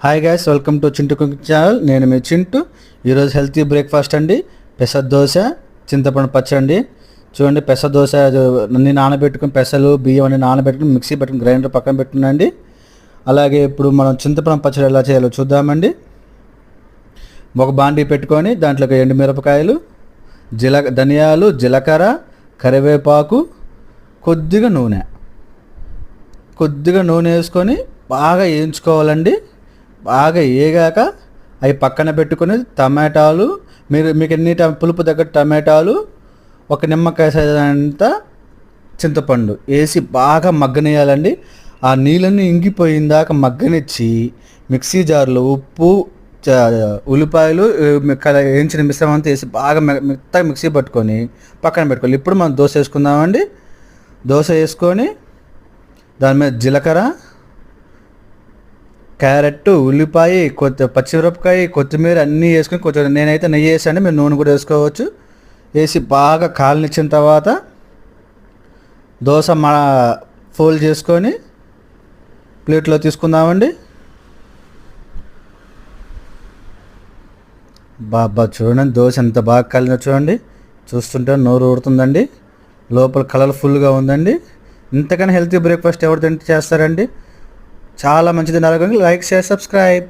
Hi guys, welcome to Chintu cooking channel. నేను మీ చింటూ. ఈరోజు healthy breakfast అండి. పెసర దోశ, చింతపండు పచ్చడి. చూడండి, పెసర దోశ అన్ని నానబెట్టుకుని, పెసలు బియ్యం అన్ని నానబెట్టుకుని మిక్సీ పెట్టుకుని గ్రైండర్ పక్కన పెట్టుకున్నాండి. అలాగే ఇప్పుడు మనం చింతపండు పచ్చడి ఎలా చేయాలో చూద్దామండి. ఒక బాండీ పెట్టుకొని దాంట్లోకి ఎండుమిరపకాయలు, ధనియాలు, జీలకర్ర, కరివేపాకు, కొద్దిగా నూనె వేసుకొని బాగా వేయించుకోవాలండి. బాగా వేగాక అవి పక్కన పెట్టుకొని టమాటాలు, మీకు ఎన్ని పులుపు తగ్గట్టు టమాటాలు, ఒక నిమ్మకాయ సైజ్ అంతా చింతపండు వేసి బాగా మగ్గనియాలండి. ఆ నీళ్ళన్నీ ఇంగిపోయిందాక మగ్గనిచ్చి మిక్సీ జార్లో ఉప్పు, ఉల్లిపాయలు, వేయించిన మిశ్రమం అంతా వేసి బాగా మెత్తగా మిక్సీ పట్టుకొని పక్కన పెట్టుకోవాలి. ఇప్పుడు మనం దోశ వేసుకుందామండి. దోశ వేసుకొని దాని మీద జీలకర్ర, క్యారెట్, ఉల్లిపాయ, పచ్చిమిరపకాయ, కొత్తిమీర అన్నీ వేసుకొని కొంచెం నేనైతే నెయ్యి వేసాను, మీరు నూనె కూడా వేసుకోవచ్చు. వేసి బాగా కాలనిచ్చిన తర్వాత దోశ ఫోల్డ్ చేసుకొని ప్లేట్లో తీసుకుందామండి. బాబా చూడండి, దోశ ఎంత బాగా కాలిన చూడండి. చూస్తుంటే నోరు ఊడుతుందండి. లోపల కలర్ఫుల్గా ఉందండి. ఇంతకన్నా హెల్తీ బ్రేక్ఫాస్ట్ ఎవరు తింటే చేస్తారండి. చాలా మంచిది. Like, share, subscribe.